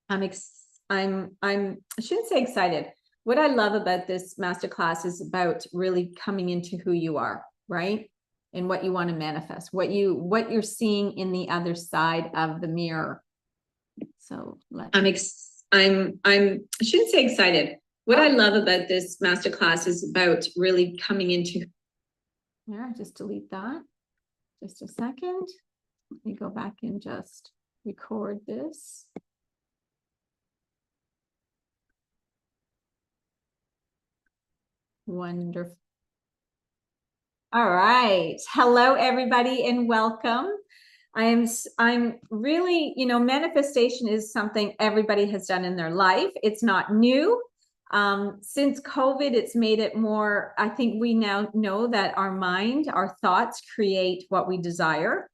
I shouldn't say excited. What I love about this masterclass is about really coming into who you are, right? And what you want to manifest, what you're seeing in the other side of the mirror. So I shouldn't say excited. What I love about this masterclass is about really coming into. Yeah, just delete that. Just a second. Let me go back and just record this. Wonderful. All right. Hello, everybody, and welcome. I'm really, manifestation is something everybody has done in their life. It's not new. Since COVID, it's made it more, I think we now know that our mind, our thoughts create what we desire.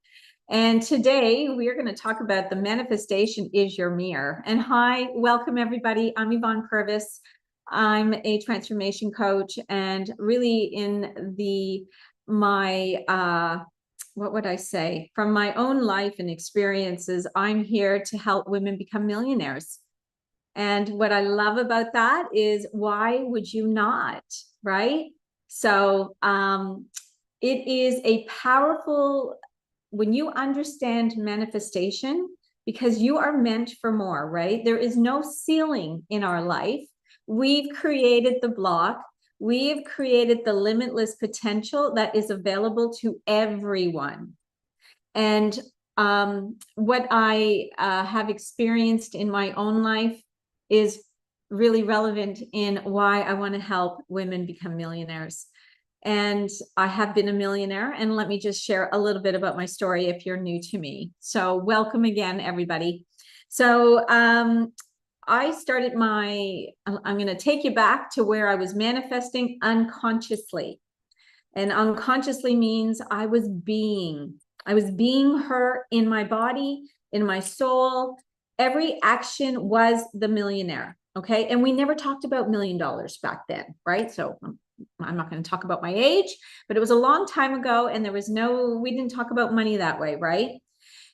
And today we are going to talk about the manifestation is your mirror. And hi, welcome everybody. I'm Yvonne Purvis. I'm a transformation coach, and really in what would I say? From my own life and experiences, I'm here to help women become millionaires. And what I love about that is, why would you not, right? So it is a powerful, when you understand manifestation, because you are meant for more, right? There is no ceiling in our life. We've created the block. We've created the limitless potential that is available to everyone. And what I have experienced in my own life is really relevant in why I want to help women become millionaires. And I have been a millionaire, and let me just share a little bit about my story if you're new to me. So welcome again, everybody. So I started I'm going to take you back to where I was manifesting unconsciously. And unconsciously means I was being her in my body, in my soul. Every action was the millionaire. Okay. And we never talked about $1 million back then, right? So I'm not going to talk about my age, but it was a long time ago, and we didn't talk about money that way, right?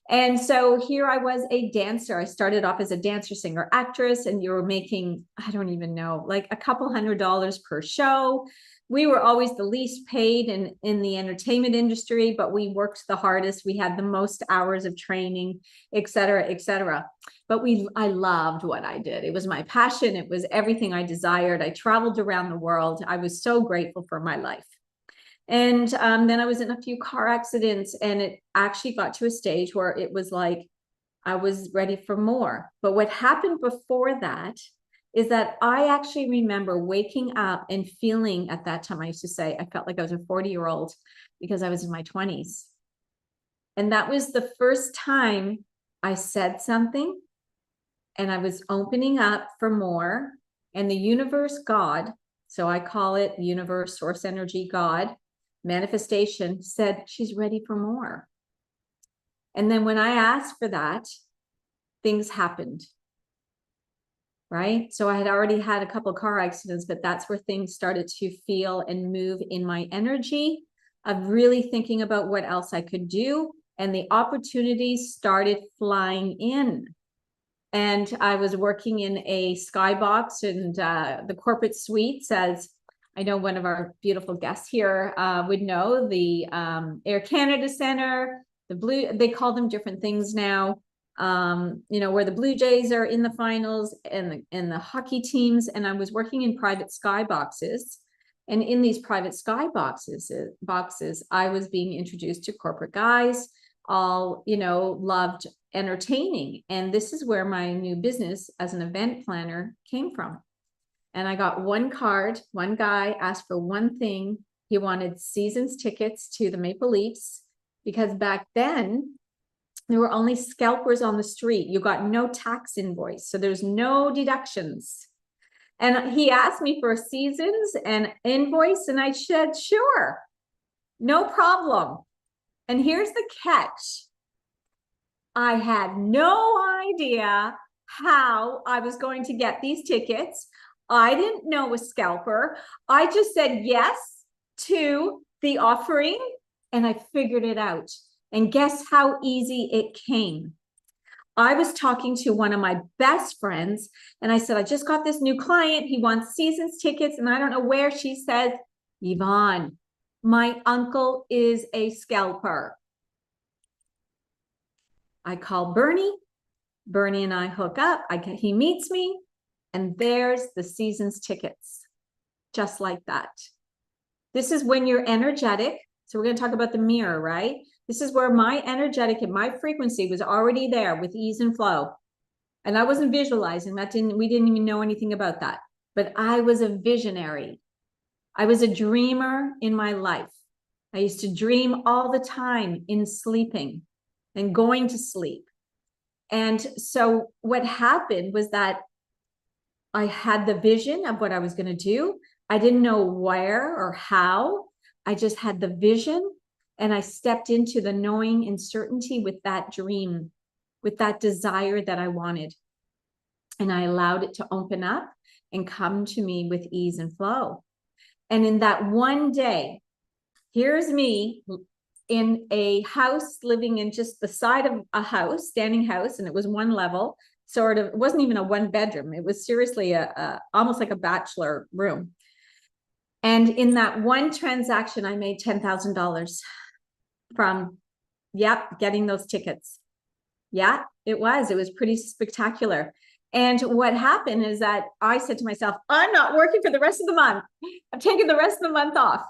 And so here I was, a dancer. I started off as a dancer, singer, actress, and you were making, I don't even know, like a couple $100 per show. We were always the least paid in the entertainment industry, but we worked the hardest. We had the most hours of training, et cetera, et cetera. But I loved what I did. It was my passion. It was everything I desired. I traveled around the world. I was so grateful for my life. And then I was in a few car accidents, and it actually got to a stage where it was like I was ready for more. But what happened before that is that I actually remember waking up and feeling, at that time, I used to say, I felt like I was a 40-year-old because I was in my 20s. And that was the first time I said something, and I was opening up for more. And the universe, God, so I call it universe, source energy, God, manifestation, said she's ready for more. And then when I asked for that, things happened. Right? So I had already had a couple of car accidents, but that's where things started to feel and move in my energy of really thinking about what else I could do. And the opportunities started flying in. And I was working in a skybox, and the corporate suites, as I know one of our beautiful guests here would know, the Air Canada Center, they call them different things now, where the Blue Jays are in the finals, and the hockey teams. And I was working in private skyboxes. And in these private skyboxes, I was being introduced to corporate guys, all, loved entertaining. And this is where my new business as an event planner came from. And I got one card. One guy asked for one thing. He wanted seasons tickets to the Maple Leafs, because back then there were only scalpers on the street. You got no tax invoice, so there's no deductions. And he asked me for seasons and invoice, and I said, sure, no problem. And here's the catch. I had no idea how I was going to get these tickets. I didn't know a scalper. I just said yes to the offering, and I figured it out. And guess how easy it came? I was talking to one of my best friends and I said, I just got this new client. He wants seasons tickets and I don't know where. She says, Yvonne, my uncle is a scalper. I call Bernie. Bernie and I hook up. He meets me and there's the seasons tickets. Just like that. This is when you're energetic. So we're going to talk about the mirror, right? This is where my energetic and my frequency was already there with ease and flow. And I wasn't visualizing that. We didn't even know anything about that. But I was a visionary. I was a dreamer in my life. I used to dream all the time in sleeping and going to sleep. And so what happened was that I had the vision of what I was going to do. I didn't know where or how. I just had the vision and I stepped into the knowing and certainty with that dream, with that desire that I wanted. And I allowed it to open up and come to me with ease and flow. And in that one day, here's me in a house, living in just the side of a house, standing house, and it was one level, sort of, it wasn't even a one bedroom. It was seriously almost like a bachelor room. And in that one transaction, I made $10,000 from, getting those tickets. Yeah, it was pretty spectacular. And what happened is that I said to myself, I'm not working for the rest of the month. I'm taking the rest of the month off.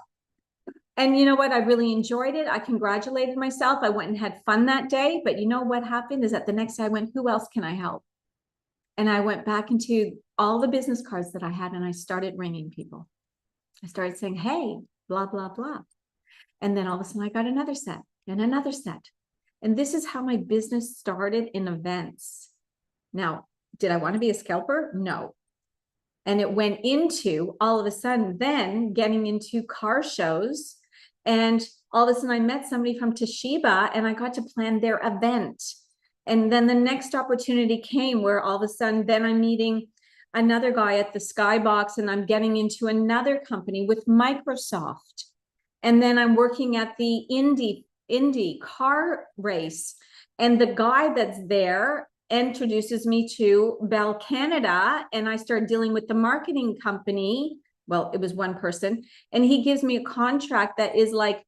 And you know what? I really enjoyed it. I congratulated myself. I went and had fun that day. But you know what happened is that the next day I went, who else can I help? And I went back into all the business cards that I had and I started ringing people. I started saying, hey, blah, blah, blah. And then all of a sudden I got another set and another set. And this is how my business started in events. Now, did I want to be a scalper? No. And it went into all of a sudden then getting into car shows. And all of a sudden I met somebody from Toshiba and I got to plan their event. And then the next opportunity came where all of a sudden then I'm meeting another guy at the Skybox and I'm getting into another company with Microsoft. And then I'm working at the Indy car race. And the guy that's there introduces me to Bell Canada. And I start dealing with the marketing company. Well, it was one person. And he gives me a contract that is like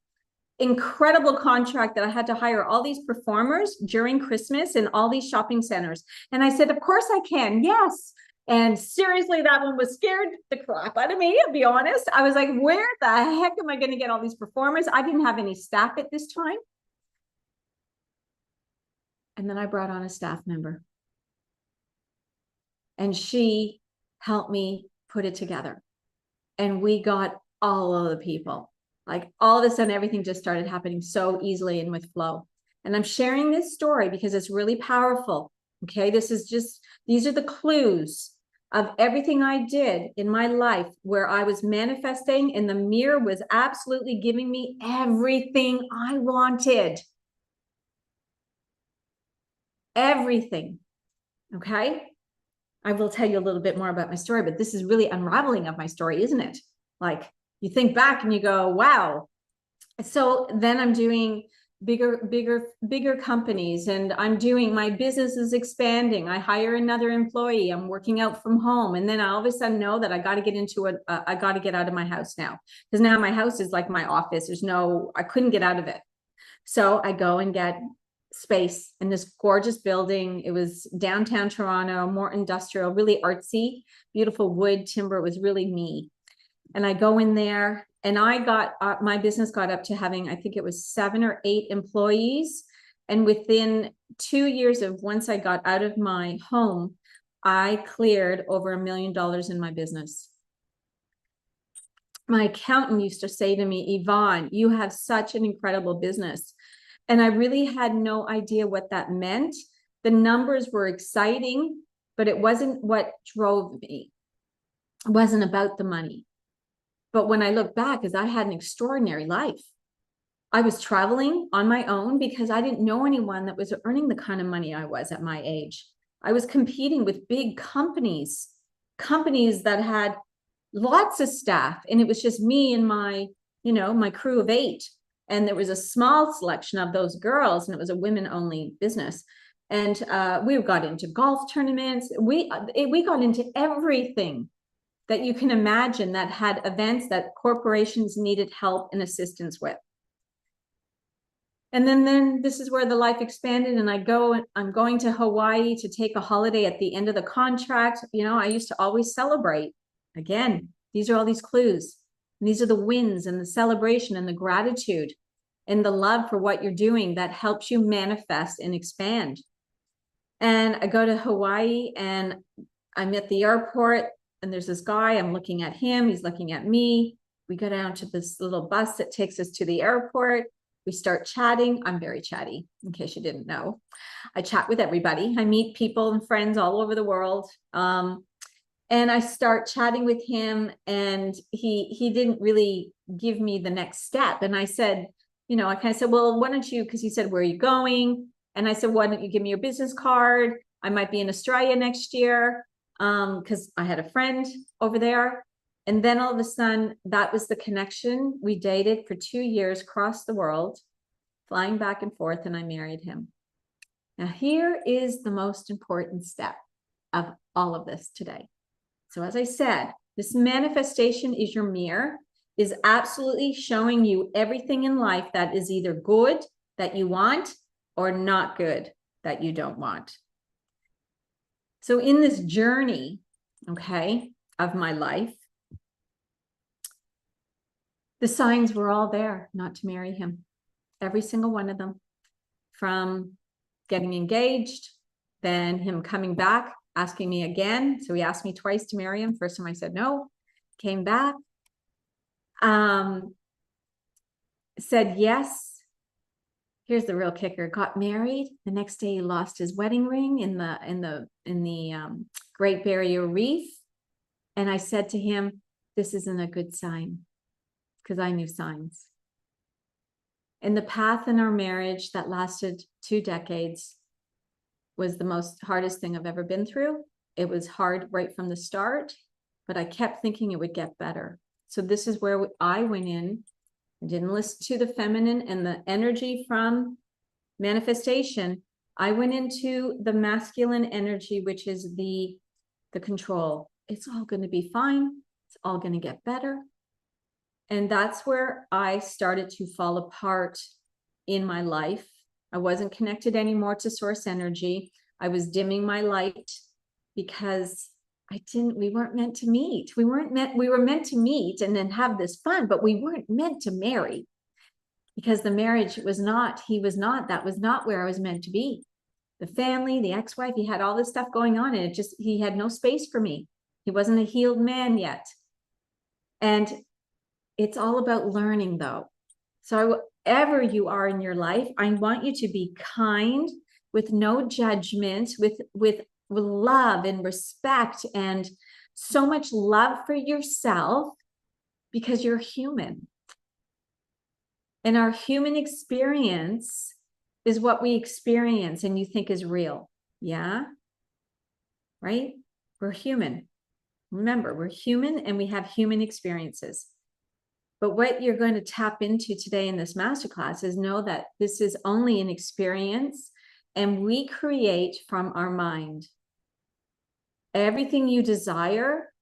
incredible contract that I had to hire all these performers during Christmas in all these shopping centers. And I said, of course I can. Yes. And seriously, that one was scared the crap out of me, I'll be honest. I was like, where the heck am I going to get all these performers? I didn't have any staff at this time. And then I brought on a staff member. And she helped me put it together. And we got all of the people. Like all of a sudden, everything just started happening so easily and with flow. And I'm sharing this story because it's really powerful. Okay, these are the clues of everything I did in my life where I was manifesting and the mirror was absolutely giving me everything I wanted. Everything. Okay. I will tell you a little bit more about my story, but this is really unraveling of my story, isn't it? Like you think back and you go, wow. So then I'm doing bigger companies and my business is expanding. I hire another employee. I'm working out from home. And then I all of a sudden know that I got to get I got to get out of my house now because now my house is like my office. I couldn't get out of it. So I go and get space in this gorgeous building. It was downtown Toronto, more industrial, really artsy, beautiful wood, timber. It was really me. And I go in there and my business got up to having, I think it was 7 or 8 employees. And within 2 years of once I got out of my home, I cleared over $1 million in my business. My accountant used to say to me, Yvonne, you have such an incredible business. And I really had no idea what that meant. The numbers were exciting, but it wasn't what drove me. It wasn't about the money. But when I look back, I had an extraordinary life. I was traveling on my own because I didn't know anyone that was earning the kind of money I was at my age. I was competing with big companies that had lots of staff. And it was just me and my crew of 8. And there was a small selection of those girls, and it was a women-only business. And we got into golf tournaments. We got into everything that you can imagine that had events that corporations needed help and assistance with. And then this is where the life expanded, and I'm going to Hawaii to take a holiday at the end of the contract. You know, I used to always celebrate. Again, these are all these clues. And these are the wins and the celebration and the gratitude and the love for what you're doing that helps you manifest and expand. And I go to Hawaii and I'm at the airport and there's this guy, I'm looking at him, he's looking at me. We go down to this little bus that takes us to the airport. We start chatting. I'm very chatty, in case you didn't know. I chat with everybody. I meet people and friends all over the world. And I start chatting with him, and he didn't really give me the next step. And I said, you know, I kind of said, well, why don't you, because he said, where are you going? And I said, why don't you give me your business card? I might be in Australia next year, because I had a friend over there. And then all of a sudden, that was the connection. We dated for 2 years, across the world, flying back and forth, and I married him. Now, here is the most important step of all of this today. So as I said, this manifestation is your mirror, is absolutely showing you everything in life that is either good that you want or not good that you don't want. So in this journey, okay, of my life, the signs were all there not to marry him. Every single one of them. From getting engaged, then him coming back, asking me again. So he asked me twice to marry him. First time I said no, came back, said yes. Here's the real kicker, got married. The next day he lost his wedding ring in the Great Barrier Reef. And I said to him, this isn't a good sign, because I knew signs. And the path in our marriage that lasted 2 decades was the most hardest thing I've ever been through. It was hard right from the start, but I kept thinking it would get better. So this is where I went in. I didn't listen to the feminine and the energy from manifestation. I went into the masculine energy, which is the control. It's all going to be fine. It's all going to get better. And that's where I started to fall apart in my life. I wasn't connected anymore to source energy. I was dimming my light because we weren't meant to meet. We were meant to meet and then have this fun, but we weren't meant to marry, because the marriage was not, that was not where I was meant to be. The family, the ex-wife, he had all this stuff going on, and he had no space for me. He wasn't a healed man yet. And it's all about learning, though. So wherever you are in your life, I want you to be kind, with no judgment, with love and respect, and so much love for yourself, because you're human. And our human experience is what we experience and you think is real. Yeah? Right? We're human. Remember, we're human and we have human experiences. But what you're going to tap into today in this masterclass is know that this is only an experience, and we create from our mind. Everything you desire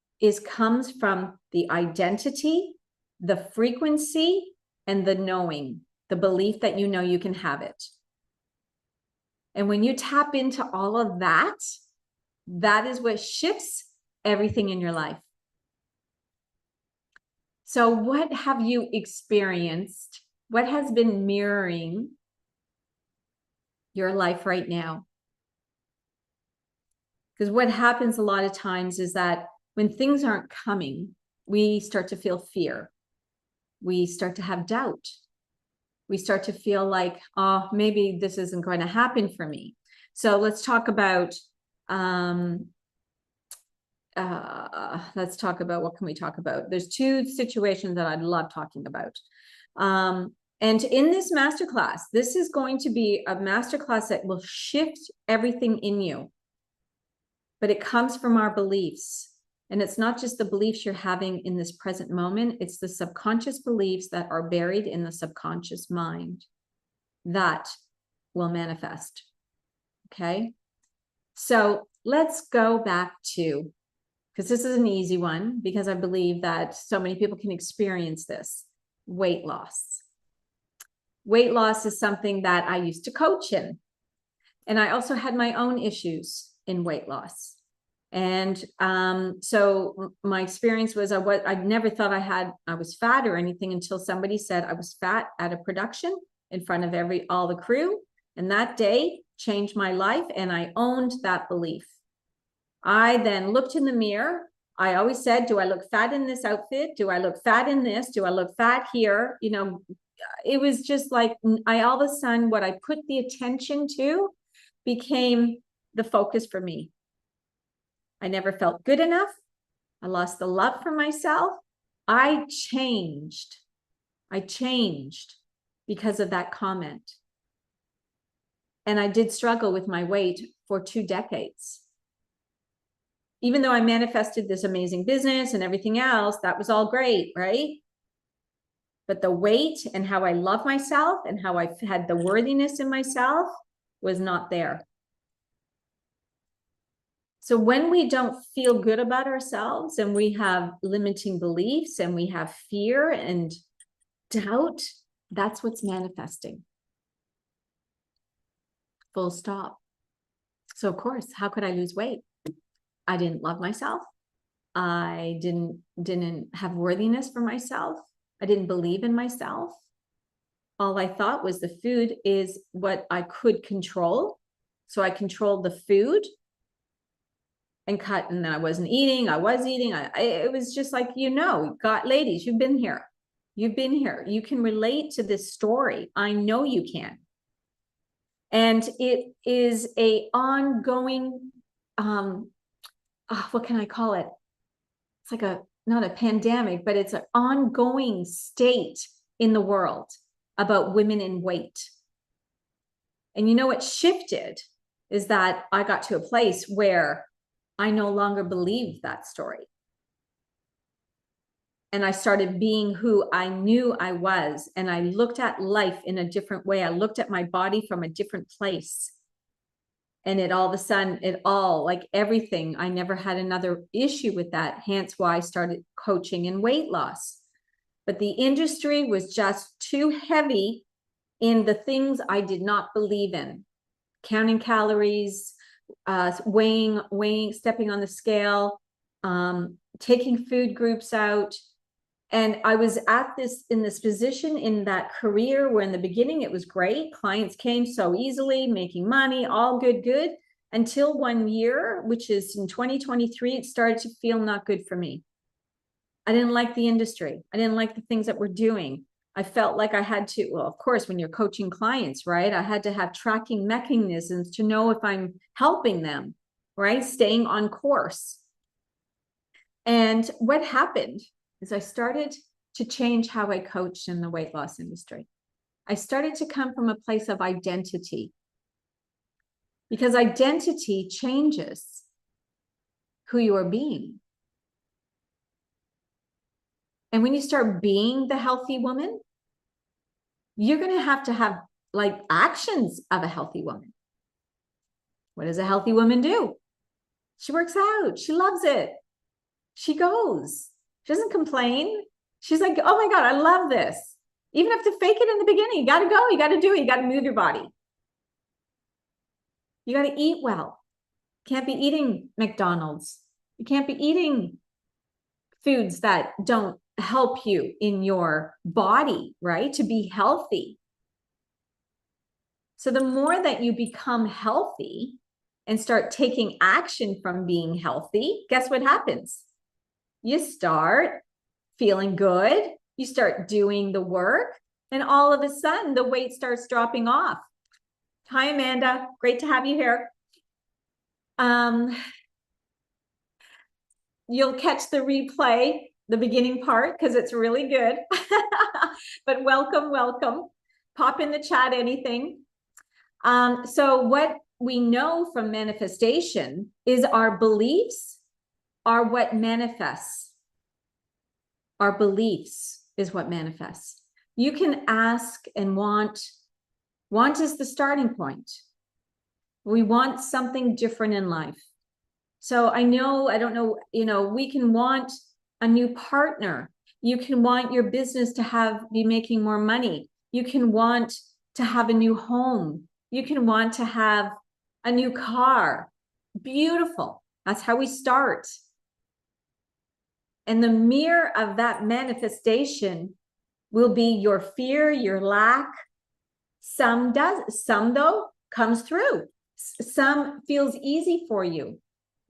comes from the identity, the frequency, and the knowing, the belief that you know you can have it. And when you tap into all of that, that is what shifts everything in your life. So what have you experienced? What has been mirroring your life right now? Because what happens a lot of times is that when things aren't coming, we start to feel fear. We start to have doubt. We start to feel like, oh, maybe this isn't going to happen for me. So let's talk about, what can we talk about? There's 2 situations that I'd love talking about. And in this masterclass, this is going to be a masterclass that will shift everything in you. But it comes from our beliefs. And it's not just the beliefs you're having in this present moment, it's the subconscious beliefs that are buried in the subconscious mind that will manifest. Okay. So let's go back to, because this is an easy one, because I believe that so many people can experience this, weight loss. Weight loss is something that I used to coach in. And I also had my own issues in weight loss. And so my experience was I never thought I was fat or anything until somebody said I was fat at a production in front of all the crew. And that day changed my life, and I owned that belief. I then looked in the mirror. I always said, do I look fat in this outfit? Do I look fat in this? Do I look fat here? You know, it was just like all of a sudden what I put the attention to became the focus for me. I never felt good enough. I lost the love for myself. I changed because of that comment. And I did struggle with my weight for 2 decades. Even though I manifested this amazing business and everything else, that was all great, right? But the weight and how I love myself and how I had the worthiness in myself was not there. So when we don't feel good about ourselves and we have limiting beliefs and we have fear and doubt, that's what's manifesting. Full stop. So of course, how could I lose weight? I didn't love myself. I didn't have worthiness for myself. I didn't believe in myself. All I thought was the food is what I could control. So I controlled the food and cut, and then I wasn't eating. I was eating. It was just like, ladies, you've been here. You've been here. You can relate to this story. I know you can. And it is a ongoing, what can I call it? It's like not a pandemic, but it's an ongoing state in the world about women in weight. And you know what shifted is that I got to a place where I no longer believed that story. And I started being who I knew I was. And I looked at life in a different way. I looked at my body from a different place. And it all of a sudden, like everything, I never had another issue with that. Hence why I started coaching in weight loss. But the industry was just too heavy in the things I did not believe in. Counting calories, weighing, stepping on the scale, taking food groups out. And I was in this position in that career where in the beginning it was great. Clients came so easily, making money, all good, until one year, which is in 2023, it started to feel not good for me. I didn't like the industry. I didn't like the things that we're doing. I felt like I had to, well, of course, when you're coaching clients, right? I had to have tracking mechanisms to know if I'm helping them, right? Staying on course. And what happened is I started to change how I coached in the weight loss industry. I started to come from a place of identity, because identity changes who you are being. And when you start being the healthy woman, you're going to have like actions of a healthy woman. What does a healthy woman do? She works out. She loves it. She goes. She doesn't complain. She's like, oh my God, I love this. Even if to fake it in the beginning, you got to go, you got to do it. You got to move your body. You got to eat well. You can't be eating McDonald's. You can't be eating foods that don't help you in your body, right? To be healthy. So the more that you become healthy and start taking action from being healthy, guess what happens? You start feeling good. You start doing the work, and all of a sudden the weight starts dropping off. Hi, Amanda. Great to have you here. You'll catch the replay, the beginning part, because it's really good. But welcome. Pop in the chat anything. So what we know from manifestation is our beliefs are what manifests. Our beliefs is what manifests. You can ask and want. Want is the starting point. We want something different in life. So I don't know, we can want a new partner. You can want your business to be making more money. You can want to have a new home. You can want to have a new car. Beautiful. That's how we start. And the mirror of that manifestation will be your fear, your lack. Some though comes through. Some feels easy for you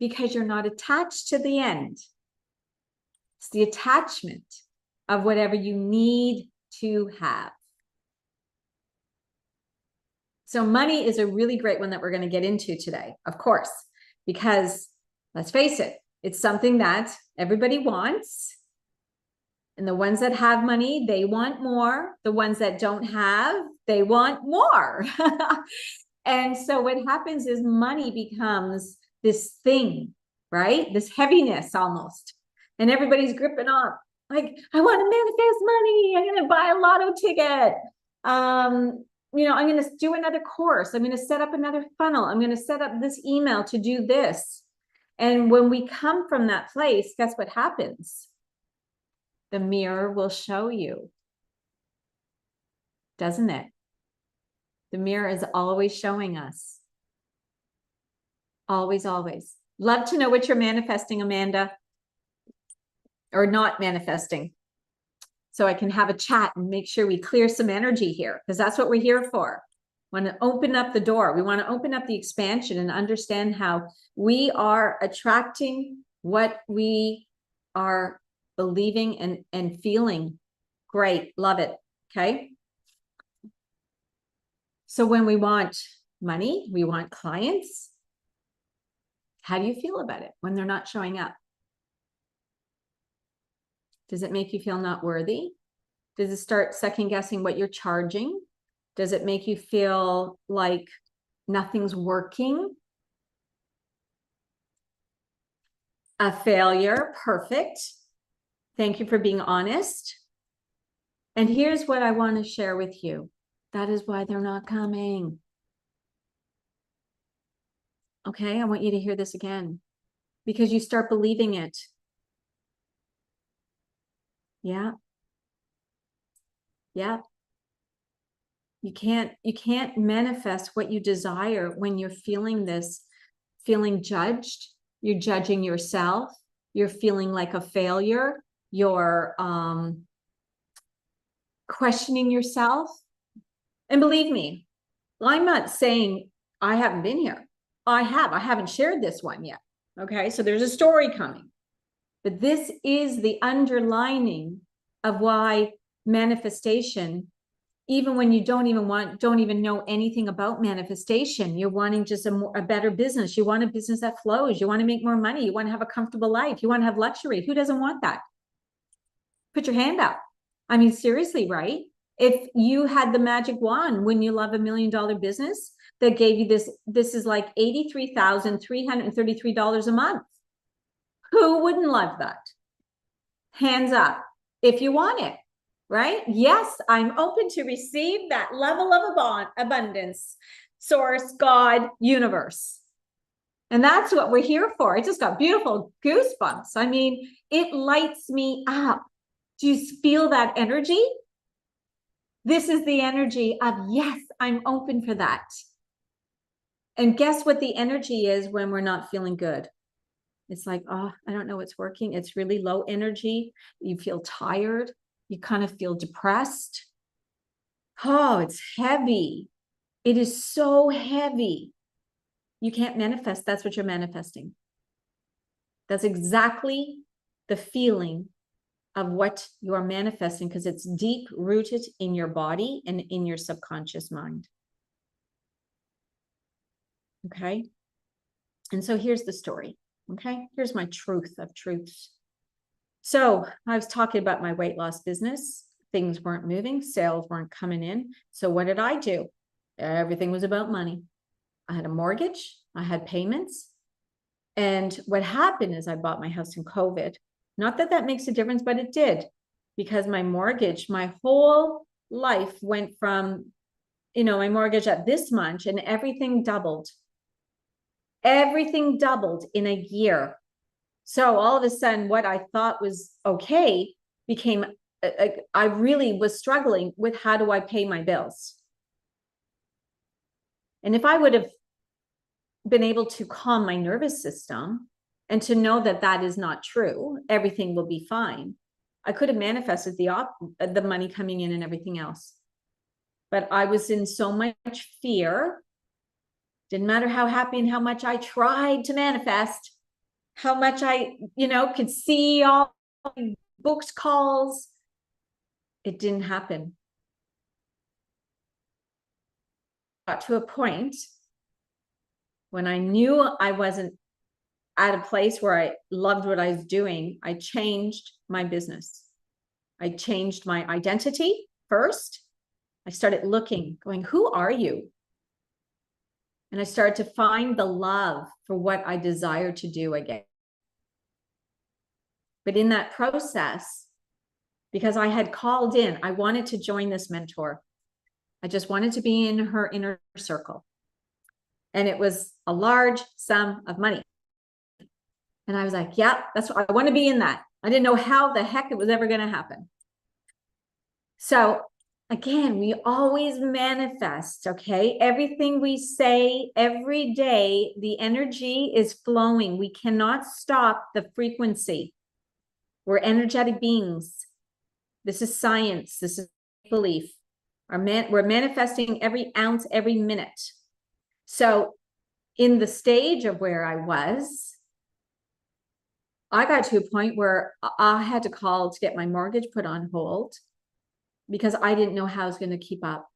because you're not attached to the end. It's the attachment of whatever you need to have. So money is a really great one that we're going to get into today, of course, because let's face it, it's something that everybody wants. And the ones that have money, they want more. The ones that don't have, they want more. And so what happens is money becomes this thing, right? This heaviness almost. And everybody's gripping on, like, I want to manifest money. I'm going to buy a lotto ticket. I'm going to do another course. I'm going to set up another funnel. I'm going to set up this email to do this. And when we come from that place, guess what happens? The mirror will show you, doesn't it? The mirror is always showing us. Always, always. Love to know what you're manifesting, Amanda, or not manifesting, so I can have a chat and make sure we clear some energy here, because that's what we're here for. We want to open up the door. We want to open up the expansion and understand how we are attracting what we are believing and feeling. Great. Love it. Okay. So when we want money, we want clients. How do you feel about it when they're not showing up? Does it make you feel not worthy? Does it start second guessing what you're charging? Does it make you feel like nothing's working? A failure? Perfect. Thank you for being honest. And here's what I want to share with you. That is why they're not coming. Okay, I want you to hear this again, because you start believing it. Yeah. Yeah. You can't manifest what you desire when you're feeling this, feeling judged. You're judging yourself. You're feeling like a failure. You're questioning yourself. And believe me, I'm not saying I haven't been here. I haven't shared this one yet. Okay, so there's a story coming. But this is the underlining of why manifestation, even when you don't even know anything about manifestation, you're wanting just a better business. You want a business that flows. You want to make more money. You want to have a comfortable life. You want to have luxury. Who doesn't want that? Put your hand up. I mean, seriously, right? If you had the magic wand, wouldn't you love $1 million business that gave you this? This is like $83,333 a month. Who wouldn't love that? Hands up if you want it, right? Yes, I'm open to receive that level of abundance, source, God, universe. And that's what we're here for. I just got beautiful goosebumps. I mean, it lights me up. Do you feel that energy? This is the energy of, yes, I'm open for that. And guess what the energy is when we're not feeling good? It's like, oh, I don't know what's working. It's really low energy. You feel tired. You kind of feel depressed. Oh, it's heavy. It is so heavy. You can't manifest. That's what you're manifesting. That's exactly the feeling of what you are manifesting, because it's deep rooted in your body and in your subconscious mind. Okay. And so here's the story. Okay. Here's my truth of truths. So I was talking about my weight loss business. Things weren't moving. Sales weren't coming in. So what did I do? Everything was about money. I had a mortgage. I had payments. And what happened is I bought my house in COVID. Not that that makes a difference, but it did, because my mortgage, my whole life went from, my mortgage at this much and everything doubled. Everything doubled in a year. So all of a sudden, what I thought was okay became, I really was struggling with how do I pay my bills? And if I would have been able to calm my nervous system and to know that that is not true, everything will be fine, I could have manifested the money coming in and everything else. But I was in so much fear. Didn't matter how happy and how much I tried to manifest, how much I, could see all my books calls. It didn't happen. Got to a point when I knew I wasn't at a place where I loved what I was doing. I changed my business. I changed my identity first. I started looking, going, who are you? And I started to find the love for what I desire to do again. But in that process, because I had called in, I wanted to join this mentor. I just wanted to be in her inner circle. And it was a large sum of money. And I was like, yeah, that's what I want to be in that. I didn't know how the heck it was ever going to happen. So again, we always manifest, okay? Everything we say every day, the energy is flowing. We cannot stop the frequency. We're energetic beings. This is science. This is belief. We're manifesting every ounce, every minute. So in the stage of where I was, I got to a point where I had to call to get my mortgage put on hold because I didn't know how I was going to keep up.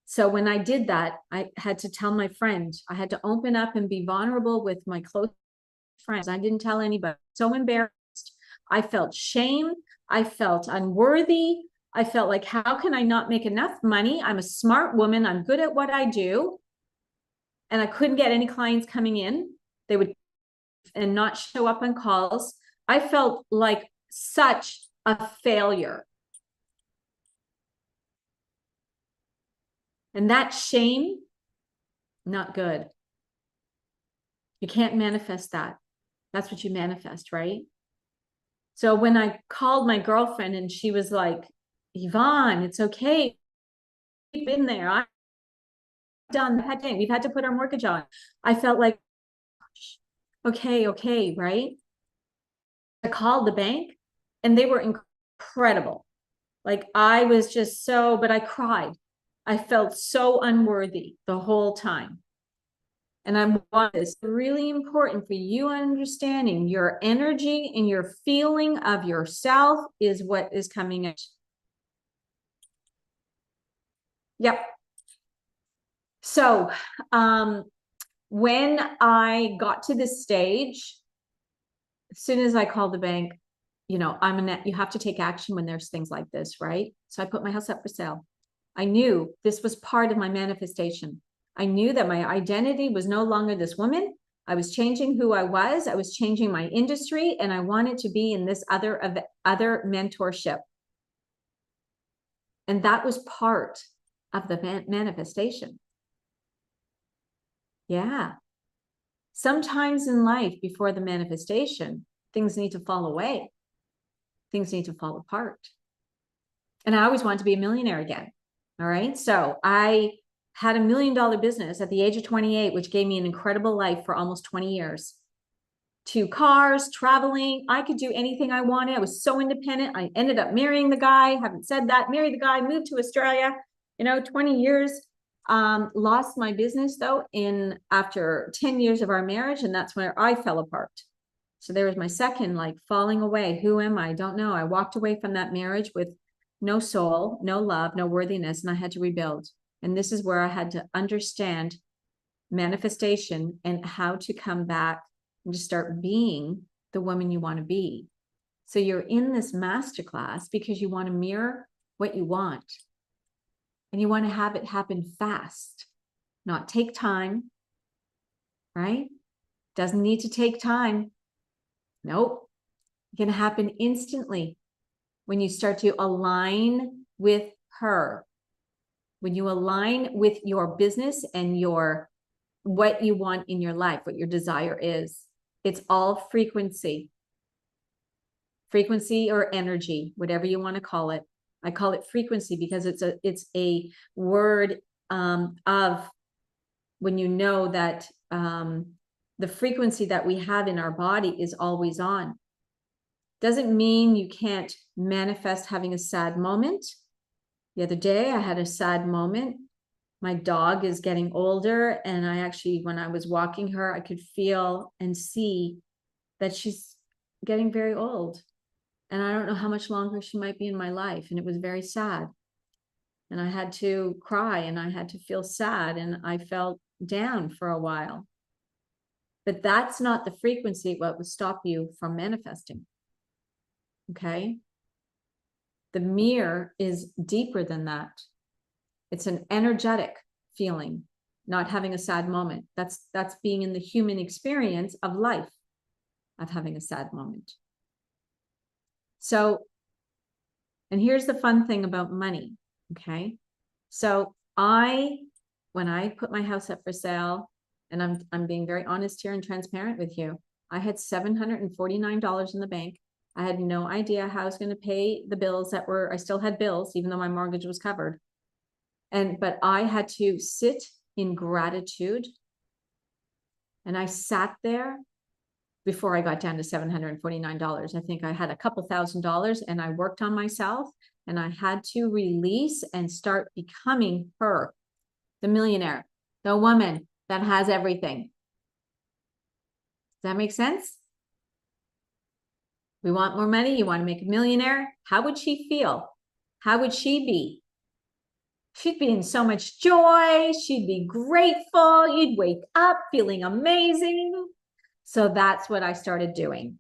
So when I did that, I had to tell my friend, I had to open up and be vulnerable with my close friends. I didn't tell anybody. So embarrassed. I felt shame. I felt unworthy. I felt like, how can I not make enough money? I'm a smart woman. I'm good at what I do. And I couldn't get any clients coming in. They would and not show up on calls. I felt like such a failure. And that shame, not good. You can't manifest that. That's what you manifest, right? So when I called my girlfriend and she was like, Yvonne, it's okay. We've been there. I've done that day. We've had to put our mortgage on. I felt like, okay, right? I called the bank and they were incredible. Like I was just but I cried. I felt so unworthy the whole time. And I want this really important for you understanding your energy and your feeling of yourself is what is coming out. Yep. So when I got to this stage, as soon as I called the bank, you have to take action when there's things like this, right? So I put my house up for sale. I knew this was part of my manifestation. I knew that my identity was no longer this woman. I was changing who I was. I was changing my industry, and I wanted to be in this other mentorship. And that was part of the manifestation. Yeah. Sometimes in life, before the manifestation, things need to fall away. Things need to fall apart. And I always wanted to be a millionaire again. All right. So I had $1 million business at the age of 28, which gave me an incredible life for almost 20 years. 2 cars, traveling. I could do anything I wanted. I was so independent. I ended up marrying the guy. Haven't said that. Married the guy, moved to Australia, 20 years. Lost my business though after 10 years of our marriage. And that's where I fell apart. So there was my second, falling away. Who am I? Don't know. I walked away from that marriage with no soul, no love, no worthiness, and I had to rebuild. And this is where I had to understand manifestation and how to come back and to start being the woman you want to be. So you're in this masterclass because you want to mirror what you want. And you want to have it happen fast, not take time, right? Doesn't need to take time. Nope. It's going to happen instantly when you start to align with her. When you align with your business and your what you want in your life, what your desire is. It's all frequency. Frequency or energy, whatever you want to call it. I call it frequency because it's a word of when you know that the frequency that we have in our body is always on. Doesn't mean you can't manifest having a sad moment. The other day I had a sad moment. My dog is getting older, and I actually, when I was walking her, I could feel and see that she's getting very old. And I don't know how much longer she might be in my life. And it was very sad. And I had to cry and I had to feel sad and I felt down for a while. But that's not the frequency what would stop you from manifesting. Okay? The mirror is deeper than that. It's an energetic feeling, not having a sad moment. That's being in the human experience of life, of having a sad moment. So, and here's the fun thing about money, okay? So when I put my house up for sale, and I'm being very honest here and transparent with you, I had $749 in the bank. I had no idea how I was going to pay the bills I still had bills, even though my mortgage was covered. But I had to sit in gratitude. And I sat there before I got down to $749. I think I had a couple $1,000 and I worked on myself and I had to release and start becoming her, the millionaire, the woman that has everything. Does that make sense? We want more money. You want to make a millionaire. How would she feel? How would she be? She'd be in so much joy. She'd be grateful. You'd wake up feeling amazing. So that's what I started doing.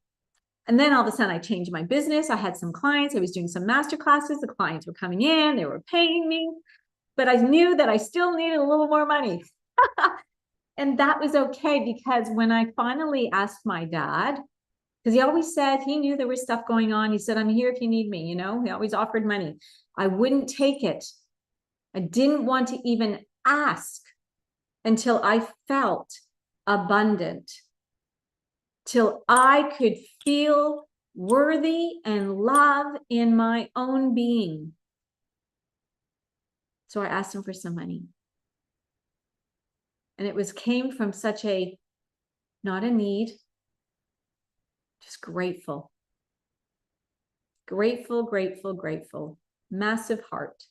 And then all of a sudden I changed my business. I had some clients. I was doing some masterclasses. The clients were coming in. They were paying me. But I knew that I still needed a little more money. And that was okay, because when I finally asked my dad, because he always said he knew there was stuff going on. He said, I'm here if you need me. You know, he always offered money. I wouldn't take it. I didn't want to even ask until I felt abundant, till I could feel worthy and love in my own being. So I asked him for some money. And it came from such a, not a need, just grateful. Grateful, grateful, grateful. Massive heart.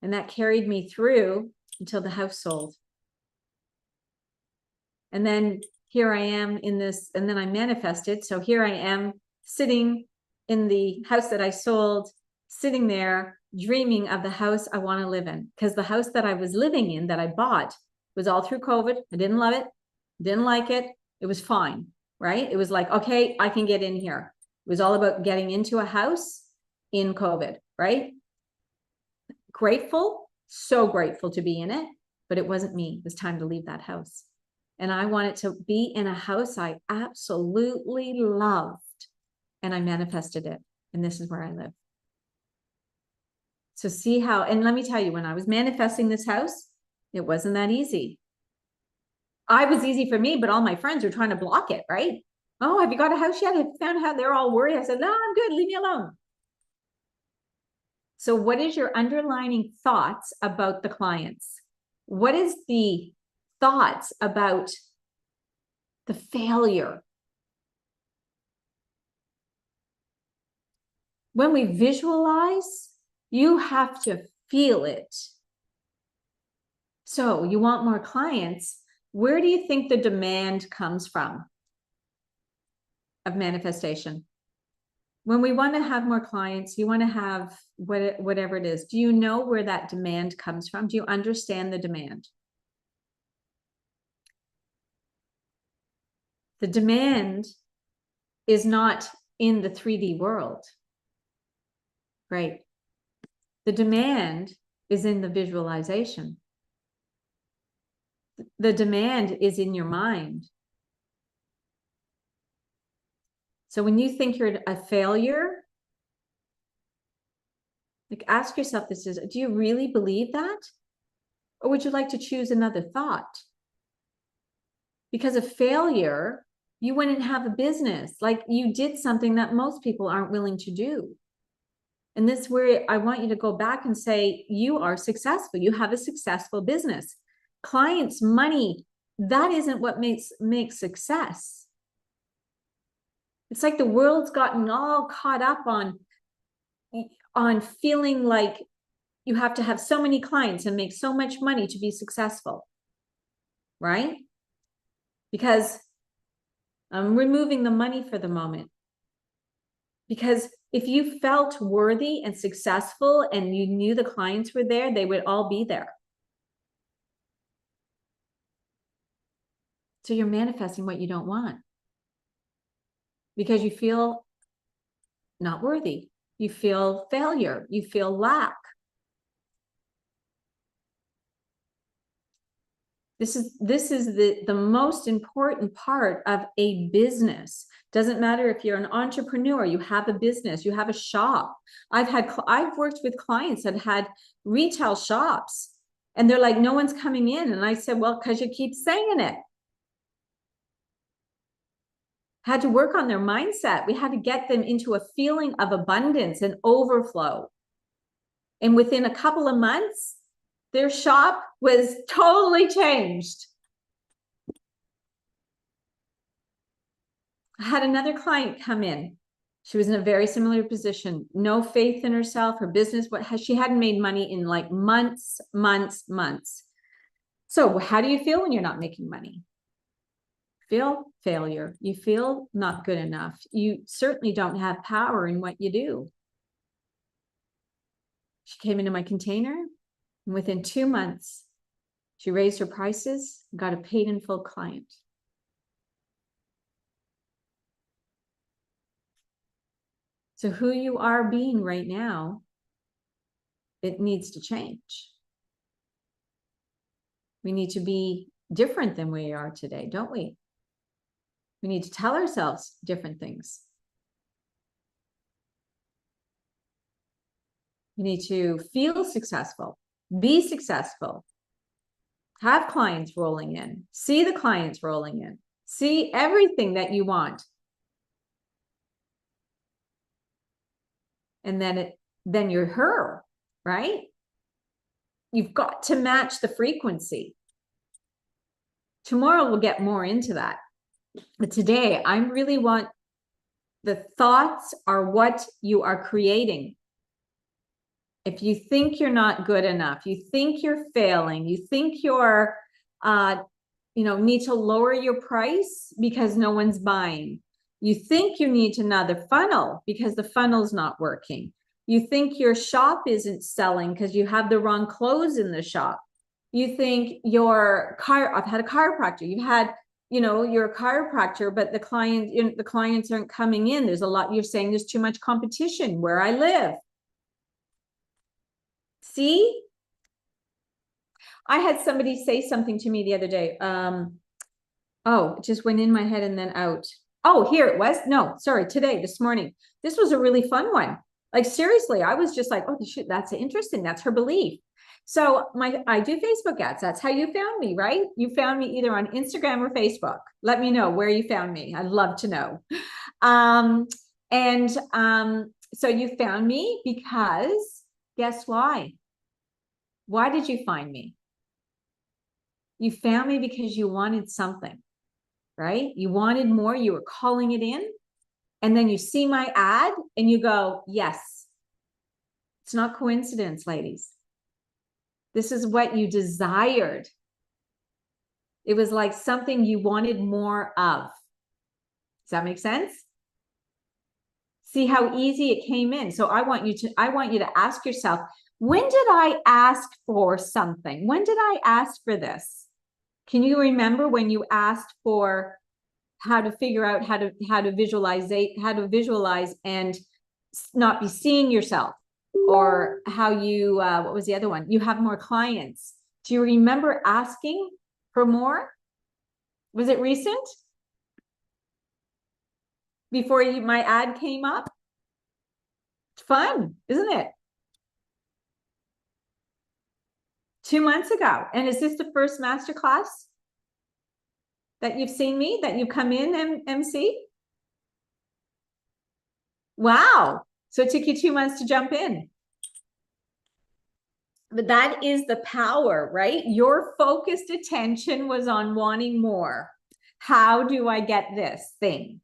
And that carried me through until the house sold. And then here I am in this, and then I manifested. So here I am sitting in the house that I sold, sitting there dreaming of the house I want to live in. Because the house that I was living in, that I bought, was all through COVID. I didn't love it, didn't like it. It was fine, right? It was like, okay, I can get in here. It was all about getting into a house in COVID, right? Grateful, so grateful to be in it, but it wasn't me. It was time to leave that house. And I wanted to be in a house I absolutely loved. And I manifested it. And this is where I live. So see how, and let me tell you, when I was manifesting this house, it wasn't that easy. It was easy for me, but all my friends were trying to block it, right? Oh, have you got a house yet? Have you found a house? They're all worried. I said, no, I'm good. Leave me alone. So what is your underlying thoughts about the clients? What is the thoughts about the failure? When we visualize, you have to feel it. So you want more clients. Where do you think the demand comes from of manifestation? When we want to have more clients, you want to have whatever it is. Do you know where that demand comes from? Do you understand the demand? The demand is not in the 3D world, right? The demand is in the visualization. The demand is in your mind. So when you think you're a failure, like ask yourself this, do you really believe that? Or would you like to choose another thought? Because of failure, you wouldn't have a business. Like, you did something that most people aren't willing to do. And this is where I want you to go back and say, you are successful. You have a successful business. Clients, money, that isn't what makes success. It's like the world's gotten all caught up on feeling like you have to have so many clients and make so much money to be successful, right? Because I'm removing the money for the moment. Because if you felt worthy and successful and you knew the clients were there, they would all be there. So you're manifesting what you don't want because you feel not worthy. You feel failure. You feel lack. This is the most important part of a business. Doesn't matter if you're an entrepreneur, you have a business, you have a shop. I've worked with clients that had retail shops and they're like, no one's coming in. And I said, well, because you keep saying it. Had to work on their mindset. We had to get them into a feeling of abundance and overflow. And within a couple of months, their shop was totally changed. I had another client come in. She was in a very similar position, no faith in herself, her business, she hadn't made money in like months. So how do you feel when you're not making money? Feel failure. You feel not good enough. You certainly don't have power in what you do. She came into my container, and within 2 months, she raised her prices, got a paid in full client. So who you are being right now, it needs to change. We need to be different than we are today, don't we? We need to tell ourselves different things. You need to feel successful, be successful, have clients rolling in, see the clients rolling in, see everything that you want. And then you're her, right? You've got to match the frequency. Tomorrow we'll get more into that. But today I really want the thoughts are what you are creating. If you think you're not good enough, you think you're failing, you think you're, need to lower your price because no one's buying. You think you need another funnel because the funnel's not working. You think your shop isn't selling because you have the wrong clothes in the shop. You think I've had a chiropractor. You had, you're a chiropractor, but the clients aren't coming in. There's a lot. You're saying there's too much competition where I live. See, I had somebody say something to me the other day. Oh, it just went in my head and then out. Oh, here it was. No, sorry, this morning. This was a really fun one. Like, seriously, I was just like, oh, shit, that's interesting. That's her belief. So I do Facebook ads. That's how you found me, right? You found me either on Instagram or Facebook. Let me know where you found me. I'd love to know. So you found me because guess why? Why did you find me? You found me because you wanted something, right? You wanted more. You were calling it in. And then you see my ad and you go, yes. It's not coincidence, ladies. This is what you desired. It was like something you wanted more of. Does that make sense? See how easy it came in. So I want you to ask yourself, when did I ask for something? When did I ask for this? Can you remember when you asked for how to figure out how to visualize and not be seeing yourself, or how you what was the other one? You have more clients. Do you remember asking for more? Was it recent? Before my ad came up? It's fun, isn't it? 2 months ago. And is this the first masterclass that you've seen me, that you come in, MC? Wow. So it took you 2 months to jump in. But that is the power, right? Your focused attention was on wanting more. How do I get this thing?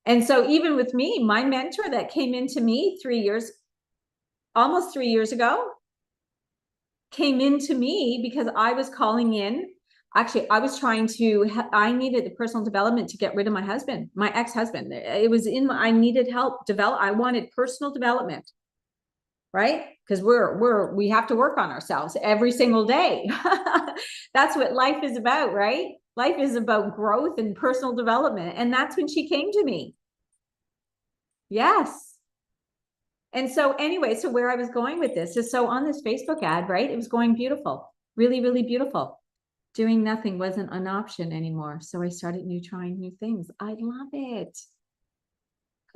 And so even with me, my mentor that came into me almost 3 years ago, came into me because I was calling in. Actually, I needed the personal development to get rid of my husband, my ex-husband. It was I needed help I wanted personal development, right? Because we have to work on ourselves every single day. That's what life is about, right? Life is about growth and personal development. And that's when she came to me. Yes. And so anyway, so where I was going with this is, so on this Facebook ad, right? It was going beautiful, really, really beautiful. Doing nothing wasn't an option anymore. So I started trying new things. I love it.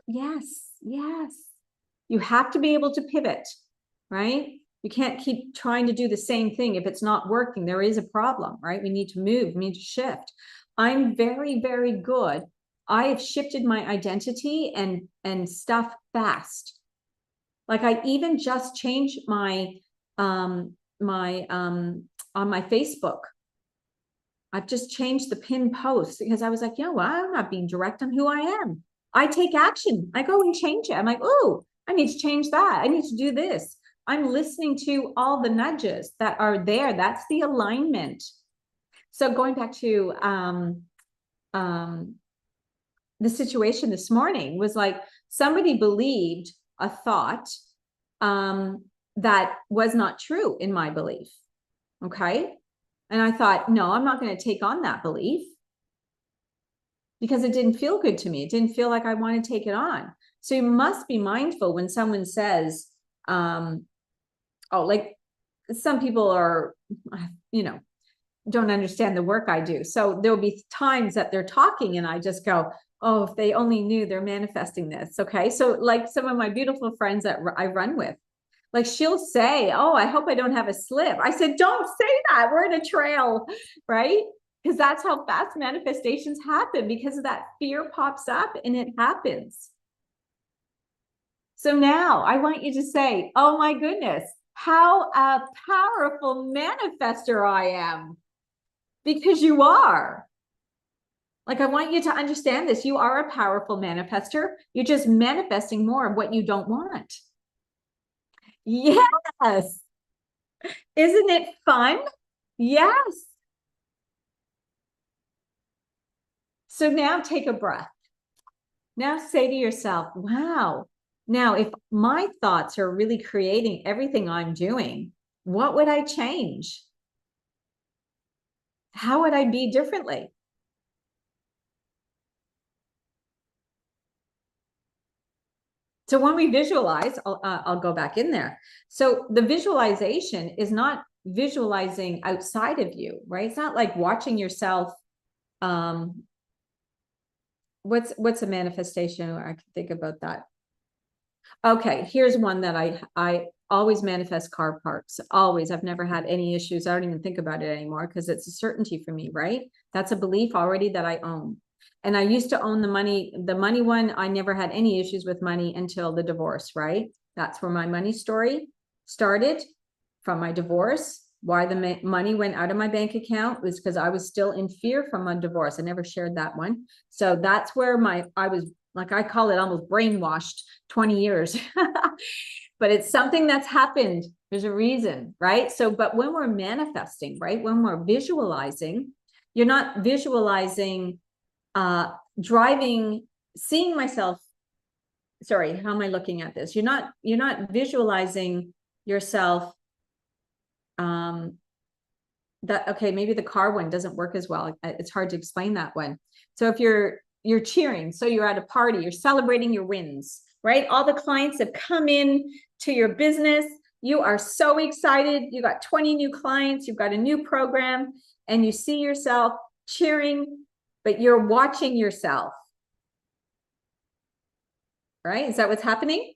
Yes, yes. You have to be able to pivot, right? You can't keep trying to do the same thing. If it's not working, there is a problem, right? We need to move, we need to shift. I'm very, very good. I have shifted my identity and stuff fast. Like I even just changed my on my Facebook. I've just changed the pin post because I was like, well, I'm not being direct on who I am. I take action. I go and change it. I'm like, oh, I need to change that. I need to do this. I'm listening to all the nudges that are there. That's the alignment. So going back to the situation this morning was like somebody believed a thought that was not true in my belief. Okay. And I thought, no, I'm not going to take on that belief because it didn't feel good to me. It didn't feel like I want to take it on. So you must be mindful when someone says, oh, like some people are, don't understand the work I do. So there'll be times that they're talking and I just go, oh, if they only knew they're manifesting this. Okay. So like some of my beautiful friends that I run with, like she'll say, oh, I hope I don't have a slip. I said, don't say that. We're in a trail, right? Because that's how fast manifestations happen, because of that fear pops up and it happens. So now I want you to say, oh my goodness, how a powerful manifester I am. Because you are. Like, I want you to understand this. You are a powerful manifester. You're just manifesting more of what you don't want. Yes. Isn't it fun? Yes. So now take a breath. Now say to yourself, wow, now if my thoughts are really creating everything I'm doing, what would I change? How would I be differently? So when we visualize, I'll go back in there. So the visualization is not visualizing outside of you, right? It's not like watching yourself. What's a manifestation? I can think about that. Okay, here's one that I always manifest car parks. Always. I've never had any issues. I don't even think about it anymore because it's a certainty for me, right? That's a belief already that I own. And I used to own the money one. I never had any issues with money until the divorce, right? That's where my money story started, from my divorce. Why the money went out of my bank account was because I was still in fear from my divorce. I never shared that one. So that's where I was, like, I call it almost brainwashed 20 years. But it's something that's happened. There's a reason, right? So, but when we're manifesting, right? When we're visualizing, you're not visualizing seeing myself. Sorry, how am I looking at this? You're not visualizing yourself. Okay, maybe the car one doesn't work as well. It's hard to explain that one. So if you're cheering, so you're at a party, you're celebrating your wins, right? All the clients have come in to your business. You are so excited. You got 20 new clients. You've got a new program, and you see yourself cheering, but you're watching yourself, right? Is that what's happening?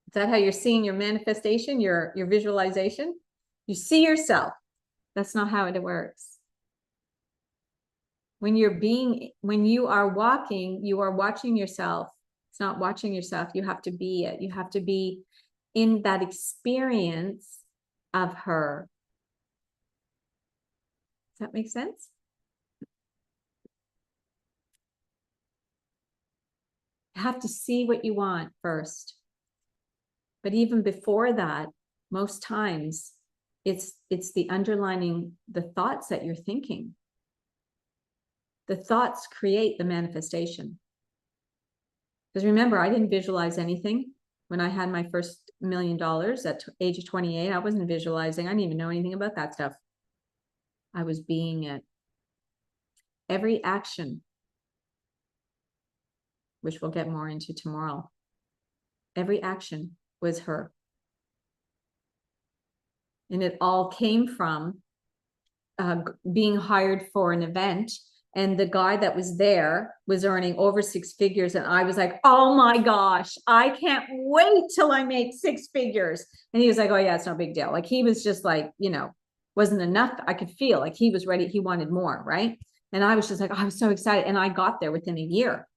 Is that how you're seeing your manifestation, your visualization? You see yourself. That's not how it works. When you are walking, you are watching yourself. It's not watching yourself. You have to be it. You have to be in that experience of her. Does that make sense? You have to see what you want first. But even before that, most times it's the underlining, the thoughts that you're thinking. The thoughts create the manifestation. Because remember, I didn't visualize anything. When I had my first $1 million at age of 28, I wasn't visualizing. I didn't even know anything about that stuff. I was being it. Every action, which we'll get more into tomorrow, every action was her. And it all came from being hired for an event. And the guy that was there was earning over 6 figures. And I was like, oh my gosh, I can't wait till I make 6 figures. And he was like, oh yeah, it's no big deal. Like he was just like, you know, wasn't enough. I could feel like he was ready. He wanted more, right? And I was just like, oh, I was so excited. And I got there within a year.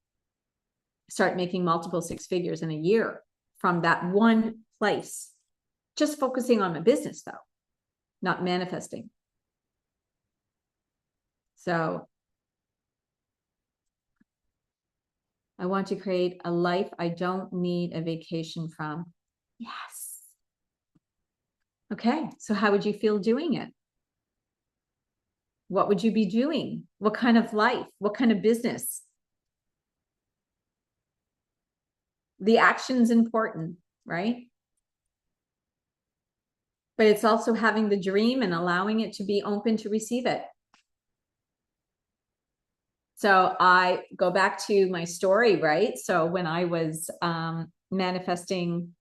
Start making multiple 6 figures in a year from that one place. Just focusing on my business though, not manifesting. So I want to create a life I don't need a vacation from. Yes. Okay, so how would you feel doing it? What would you be doing? What kind of life? What kind of business? The action's important, right? But it's also having the dream and allowing it to be open to receive it. So I go back to my story, right? So when I was manifesting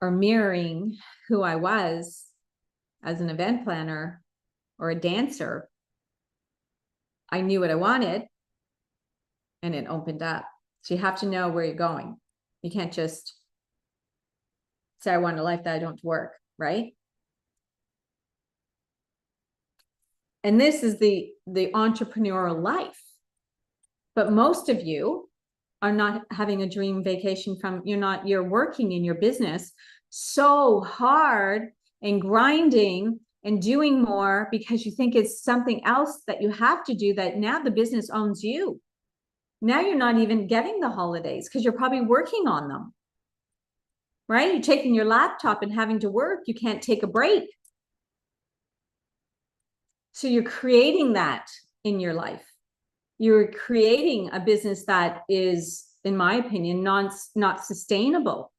or mirroring who I was as an event planner or a dancer, I knew what I wanted and it opened up. So you have to know where you're going. You can't just say, I want a life that I don't work, right? And this is the entrepreneurial life. But most of you are not having a dream vacation from, you're working in your business so hard and grinding and doing more because you think it's something else that you have to do, that now the business owns you. Now you're not even getting the holidays because you're probably working on them, right? You're taking your laptop and having to work. You can't take a break. So you're creating that in your life. You're creating a business that is, in my opinion, not sustainable.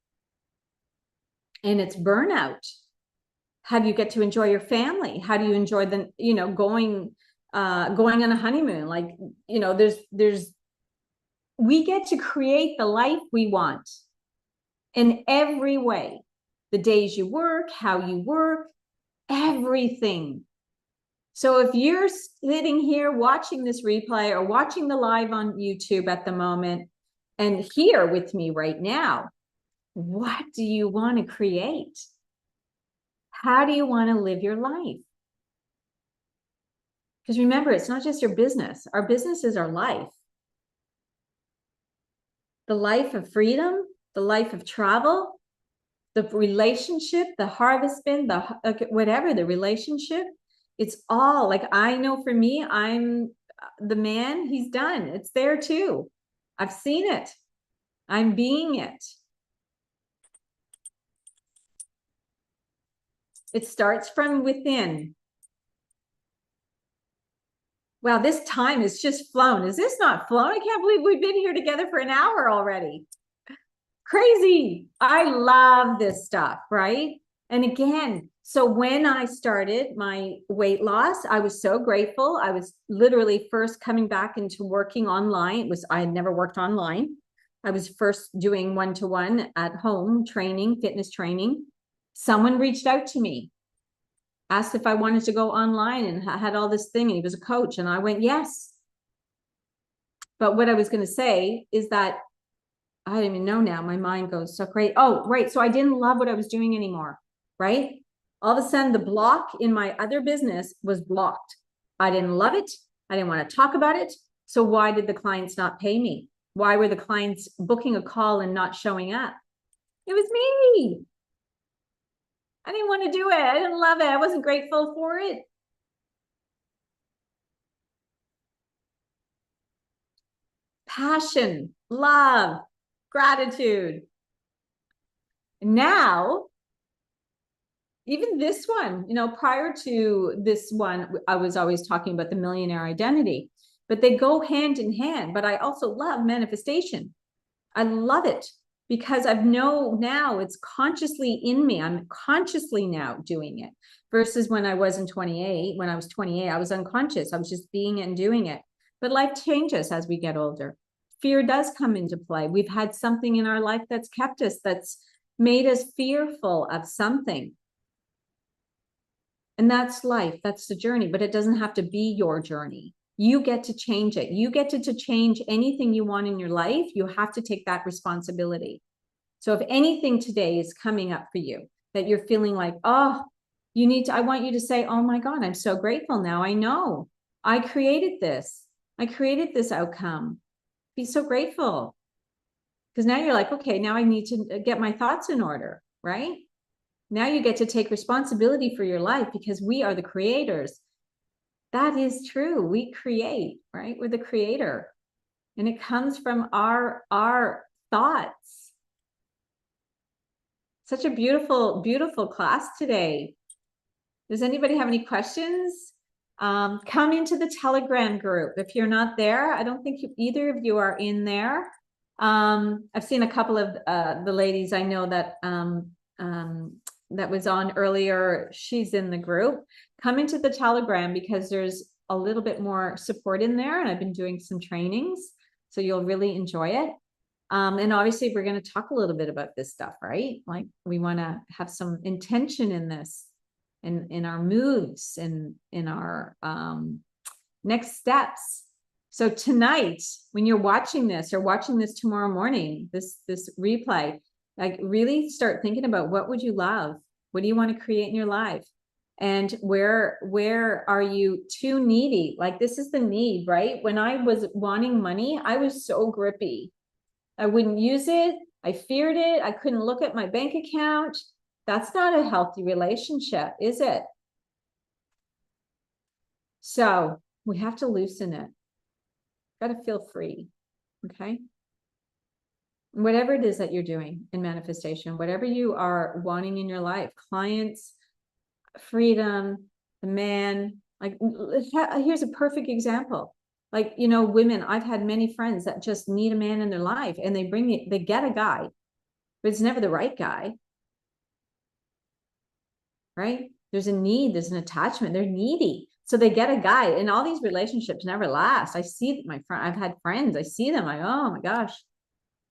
And it's burnout. How do you get to enjoy your family? How do you enjoy the, going on a honeymoon? Like, we get to create the life we want in every way. The days you work, how you work, everything. So if you're sitting here watching this replay or watching the live on YouTube at the moment and here with me right now, what do you want to create? How do you want to live your life? Because remember, it's not just your business. Our business is our life. The life of freedom, the life of travel, the relationship, the harvest bin, whatever the relationship, it's all like, I know for me, I'm the man, he's done. It's there too. I've seen it. I'm being it. It starts from within. Wow, this time has just flown. Is this not flown? I can't believe we've been here together for an hour already. Crazy. I love this stuff, right? And again, so when I started my weight loss, I was so grateful. I was literally first coming back into working online. I had never worked online. I was first doing one-to-one at home training, fitness training. Someone reached out to me, asked if I wanted to go online, and had all this thing, and he was a coach, and I went, yes. But what I was going to say is that I don't even know now. My mind goes so crazy. Oh, right. So I didn't love what I was doing anymore, right? All of a sudden, the block in my other business was blocked. I didn't love it. I didn't want to talk about it. So why did the clients not pay me? Why were the clients booking a call and not showing up? It was me. I didn't want to do it. I didn't love it. I wasn't grateful for it. Passion, love, gratitude. Now, even this one, you know, prior to this one, I was always talking about the millionaire identity, but they go hand in hand. But I also love manifestation. I love it because I know now it's consciously in me. I'm consciously now doing it versus when I was in 28. When I was 28, I was unconscious. I was just being it and doing it. But life changes as we get older. Fear does come into play. We've had something in our life that's kept us, that's made us fearful of something. And that's life. That's the journey, but it doesn't have to be your journey. You get to change it. You get to change anything you want in your life. You have to take that responsibility. So if anything today is coming up for you that you're feeling like, oh, you need to, I want you to say, oh my God, I'm so grateful now. I know I created this. I created this outcome. Be so grateful. Because now you're like, okay, now I need to get my thoughts in order, right? Now you get to take responsibility for your life because we are the creators. That is true. We create, right? We're the creator. And it comes from our thoughts. Such a beautiful, beautiful class today. Does anybody have any questions? Come into the Telegram group. If you're not there, I don't think either of you are in there. I've seen a couple of the ladies I know that that was on earlier. She's in the group. Come into the Telegram because there's a little bit more support in there, and I've been doing some trainings, so you'll really enjoy it. And obviously we're going to talk a little bit about this stuff, right? Like we want to have some intention in this, in our moves, and in our next steps. So tonight, when you're watching this or watching this tomorrow morning, this replay, like really start thinking about what would you love? What do you want to create in your life? And where are you too needy? Like this is the need, right? When I was wanting money, I was so grippy. I wouldn't use it. I feared it. I couldn't look at my bank account. That's not a healthy relationship, is it? So we have to loosen it. Got to feel free. Okay. Whatever it is that you're doing in manifestation, whatever you are wanting in your life, clients, freedom, the man, like here's a perfect example. Like, you know, women, I've had many friends that just need a man in their life and they get a guy, but it's never the right guy. Right? There's a need, there's an attachment, they're needy. So they get a guy, and all these relationships never last. I see I've had friends, I see them, oh my gosh,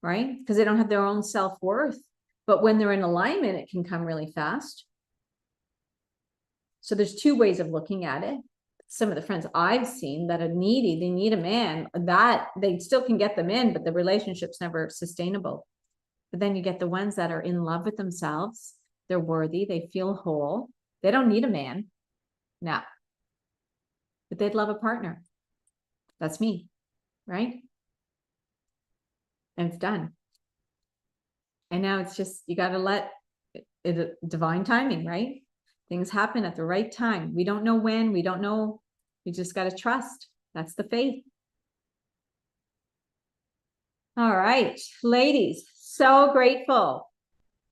right? Because they don't have their own self-worth. But when they're in alignment, it can come really fast. So there's two ways of looking at it. Some of the friends I've seen that are needy, they need a man, that they still can get them in, but the relationship's never sustainable. But then you get the ones that are in love with themselves. They're worthy. They feel whole. They don't need a man. No. But they'd love a partner. That's me, right? And it's done. And now it's just, you got to let it divine timing, right? Things happen at the right time. We don't know when, we don't know. We just got to trust. That's the faith. All right, ladies, so grateful.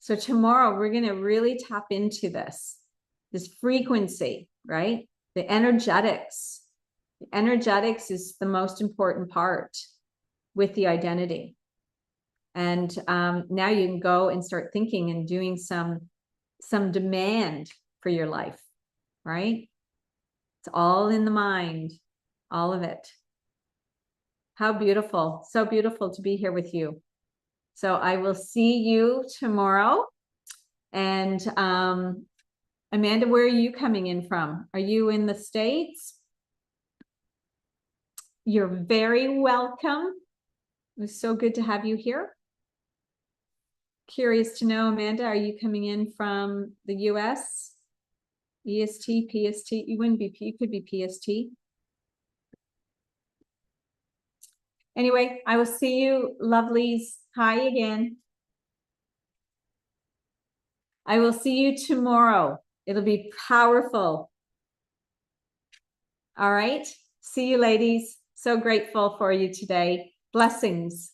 So tomorrow we're going to really tap into this frequency, right? The energetics. The energetics is the most important part with the identity. And now you can go and start thinking and doing some demand for your life, right? It's all in the mind, all of it. How beautiful. So beautiful to be here with you. So I will see you tomorrow. And Amanda, where are you coming in from? Are you in the States? You're very welcome. It was so good to have you here. Curious to know, Amanda, are you coming in from the US? EST, PST. You wouldn't be, you could be PST. Anyway, I will see you, lovelies. Hi again. I will see you tomorrow. It'll be powerful. All right. See you, ladies. So grateful for you today. Blessings.